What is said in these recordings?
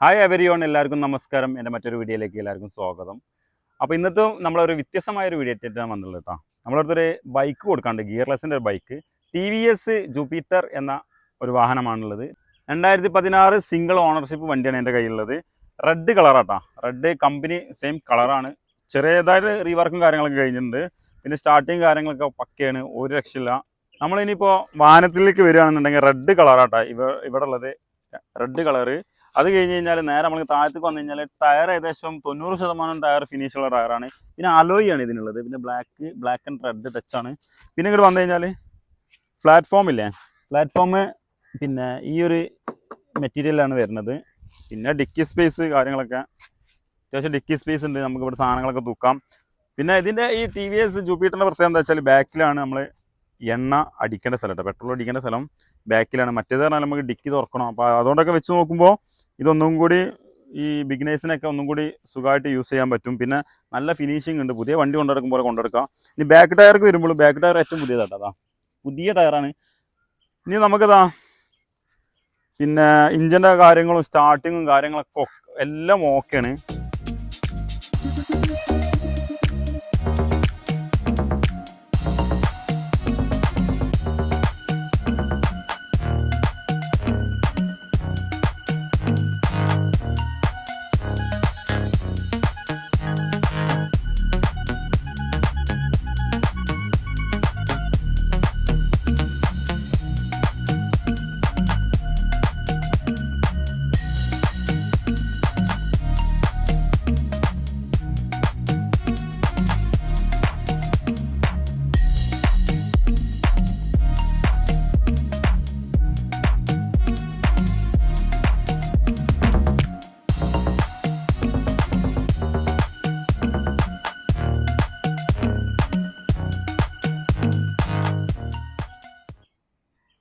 Hi എവരിയോൺ, എല്ലാവർക്കും നമസ്കാരം. എൻ്റെ മറ്റൊരു വീഡിയോയിലേക്ക് എല്ലാവർക്കും സ്വാഗതം. അപ്പോൾ ഇന്നത്തെ നമ്മളൊരു വ്യത്യസ്തമായൊരു വീഡിയോ ആയിട്ടാണ് വന്നുള്ളത് കേട്ടോ. നമ്മളടുത്തൊരു ബൈക്ക് കൊടുക്കാണ്ട്, ഗിയർലെസ്സിൻ്റെ ഒരു ബൈക്ക്, TVS ജൂപ്പിറ്റർ എന്ന ഒരു വാഹനമാണുള്ളത്. 2016 സിംഗിൾ ഓണർഷിപ്പ് വണ്ടിയാണ് എൻ്റെ കയ്യിലുള്ളത്. റെഡ് കളറാട്ടോ, റെഡ് കമ്പനി സെയിം കളറാണ്. ചെറിയതായിട്ട് റീവർക്കും കാര്യങ്ങളൊക്കെ കഴിഞ്ഞിട്ടുണ്ട്. പിന്നെ സ്റ്റാർട്ടിങ് കാര്യങ്ങളൊക്കെ പക്കയാണ്, ഒരു രക്ഷയില്ല. നമ്മളിനിയിപ്പോൾ വാഹനത്തിലേക്ക് വരികയാണെന്നുണ്ടെങ്കിൽ റെഡ് കളറാട്ടോ ഇവിടെ ഉള്ളത്, റെഡ് കളറ്. അത് കഴിഞ്ഞ് കഴിഞ്ഞാൽ നേരെ നമ്മൾ താഴത്തേക്ക് വന്നു കഴിഞ്ഞാൽ ടയർ ഏകദേശം 90% ടയർ ഫിനിഷുള്ള ടയറാണ്. പിന്നെ അലോയാണ് ഇതിനുള്ളത്. പിന്നെ ബ്ലാക്ക് ആൻഡ് റെഡ് ടച്ചാണ്. പിന്നെ ഇങ്ങോട്ട് വന്നു കഴിഞ്ഞാൽ പ്ലാറ്റ്ഫോം ഇല്ലേ, പ്ലാറ്റ്ഫോം പിന്നെ ഈ ഒരു മെറ്റീരിയലാണ് വരുന്നത്. പിന്നെ ഡിക്കി സ്പേസ് കാര്യങ്ങളൊക്കെ അത്യാവശ്യം ഡിക്കി സ്പേസ് ഉണ്ട്, നമുക്കിവിടെ സാധനങ്ങളൊക്കെ തൂക്കാം. പിന്നെ ഇതിൻ്റെ ഈ TVS ജൂപ്പിറ്ററിൻ്റെ പ്രത്യേകത എന്താ വെച്ചാൽ ബാക്കിലാണ് നമ്മൾ എണ്ണ അടിക്കേണ്ട സ്ഥലം കേട്ടോ, പെട്രോൾ അടിക്കേണ്ട സ്ഥലം ബാക്കിലാണ്. മറ്റേത് പറഞ്ഞാൽ നമുക്ക് ഡിക്കി തുറക്കണം. അപ്പോൾ അതുകൊണ്ടൊക്കെ വെച്ച് നോക്കുമ്പോൾ ഇതൊന്നും കൂടി ഈ ബിഗിനേഴ്സിനൊക്കെ ഒന്നും കൂടി സുഖമായിട്ട് യൂസ് ചെയ്യാൻ പറ്റും. പിന്നെ നല്ല ഫിനിഷിംഗ് ഉണ്ട്, പുതിയ വണ്ടി കൊണ്ടെടുക്കും പോലെ കൊണ്ടെടുക്കാം. ഇനി ബാക്ക് ടയർക്ക് വരുമ്പോൾ ബാക്ക് ടയർ ഏറ്റവും പുതിയതാട്ടോ, അതാ പുതിയ ടയറാണ്. ഇനി നമുക്കതാ പിന്നെ ഇഞ്ചിൻ്റെ കാര്യങ്ങളും സ്റ്റാർട്ടിങ്ങും കാര്യങ്ങളൊക്കെ എല്ലാം ഓക്കെയാണ്.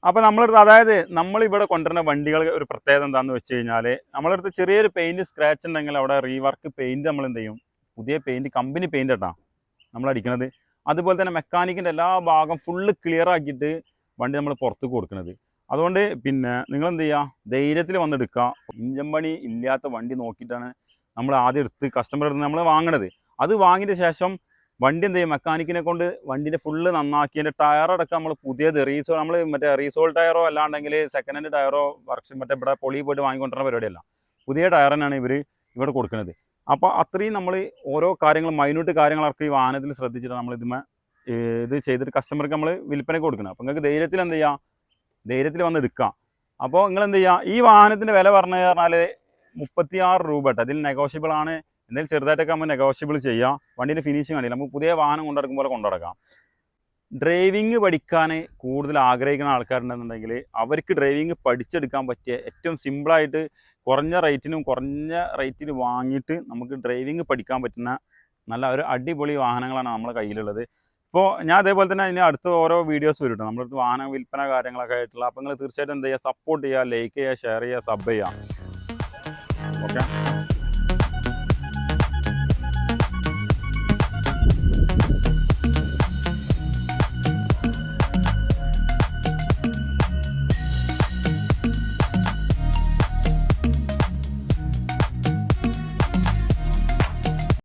അപ്പോൾ അതായത് നമ്മളിവിടെ കൊണ്ടുവരുന്ന വണ്ടികൾ ഒരു പ്രത്യേകത എന്താണെന്ന് വെച്ച് കഴിഞ്ഞാൽ, നമ്മളടുത്ത് ചെറിയൊരു പെയിൻറ്റ് സ്ക്രാച്ച് ഉണ്ടെങ്കിൽ അവിടെ റീവർക്ക് പെയിൻറ്റ് നമ്മൾ എന്ത് ചെയ്യും, പുതിയ പെയിൻറ്റ് കമ്പനി പെയിൻറ്റ് കേട്ടോ നമ്മൾ അടിക്കുന്നത്. അതുപോലെ തന്നെ മെക്കാനിക്കിൻ്റെ എല്ലാ ഭാഗം ഫുള്ള് ക്ലിയർ ആക്കിയിട്ട് വണ്ടി നമ്മൾ പുറത്തേക്ക് കൊടുക്കുന്നത്. അതുകൊണ്ട് പിന്നെ നിങ്ങൾ എന്ത് ചെയ്യുക, ധൈര്യത്തിൽ വന്നെടുക്കുക. ഇഞ്ചൻ പണി ഇല്ലാത്ത വണ്ടി നോക്കിയിട്ടാണ് നമ്മൾ ആദ്യം കസ്റ്റമർ എടുത്ത് നമ്മൾ വാങ്ങണത്. അത് വാങ്ങിയ ശേഷം വണ്ടി എന്ത് ചെയ്യും, മെക്കാനിക്കിനെ കൊണ്ട് വണ്ടിൻ്റെ ഫുള്ള് നന്നാക്കി അതിൻ്റെ ടയറടക്കം നമ്മൾ പുതിയത് നമ്മൾ മറ്റേ റീസോൾ ടയറോ അല്ലാണ്ടെങ്കിൽ സെക്കൻഡ് ഹാൻഡ് ടയറോ മറ്റേ ഇവിടെ പൊളി പോയിട്ട് വാങ്ങിക്കൊണ്ടിരുന്ന പരിപാടിയല്ല, പുതിയ ടയർ തന്നെയാണ് ഇവിടെ കൊടുക്കുന്നത്. അപ്പോൾ അത്രയും നമ്മൾ ഓരോ കാര്യങ്ങളും മൈന്യൂട്ട് കാര്യങ്ങളൊക്കെ ഈ വാഹനത്തിൽ ശ്രദ്ധിച്ചിട്ട് നമ്മൾ ഇത് ചെയ്തിട്ട് കസ്റ്റമർക്ക് നമ്മൾ വിൽപ്പനയ്ക്ക് കൊടുക്കണം. അപ്പോൾ നിങ്ങൾക്ക് ധൈര്യത്തിൽ എന്ത് ചെയ്യുക, ധൈര്യത്തിൽ വന്ന് എടുക്കാം. അപ്പോൾ നിങ്ങൾ എന്ത് ചെയ്യുക, ഈ വാഹനത്തിൻ്റെ വില പറഞ്ഞു പറഞ്ഞാൽ 36 രൂപ കേട്ടോ. അതിൽ നെഗോഷ്യബിൾ ആണ്, എന്തെങ്കിലും ചെറുതായിട്ടൊക്കെ നമ്മൾ നെഗോഷ്യബിൾ ചെയ്യാം. വണ്ടീൻ്റെ ഫിനിഷിംഗ് ആണെങ്കിൽ നമുക്ക് പുതിയ വാഹനം കൊണ്ടിറക്കും പോലെ കൊണ്ടുനടക്കാം. ഡ്രൈവിങ് പഠിക്കാൻ കൂടുതൽ ആഗ്രഹിക്കുന്ന ആൾക്കാരുണ്ടെന്നുണ്ടെങ്കിൽ അവർക്ക് ഡ്രൈവിങ് പഠിച്ചെടുക്കാൻ പറ്റിയ ഏറ്റവും സിമ്പിളായിട്ട് കുറഞ്ഞ റേറ്റിന് വാങ്ങിയിട്ട് നമുക്ക് ഡ്രൈവിങ് പഠിക്കാൻ പറ്റുന്ന നല്ല ഒരു അടിപൊളി വാഹനങ്ങളാണ് നമ്മുടെ കയ്യിലുള്ളത്. ഇപ്പോൾ ഞാൻ അതേപോലെ തന്നെ അതിന് അടുത്ത ഓരോ വീഡിയോസ് വരും നമ്മുടെ അടുത്ത് വാഹന വിൽപ്പന കാര്യങ്ങളൊക്കെ ആയിട്ടുള്ള. അപ്പോൾ നിങ്ങൾ തീർച്ചയായിട്ടും എന്ത് ചെയ്യുക, സപ്പോർട്ട് ചെയ്യുക, ലൈക്ക് ചെയ്യുക, ഷെയർ ചെയ്യുക, സബ് ചെയ്യുക. ഓക്കെ.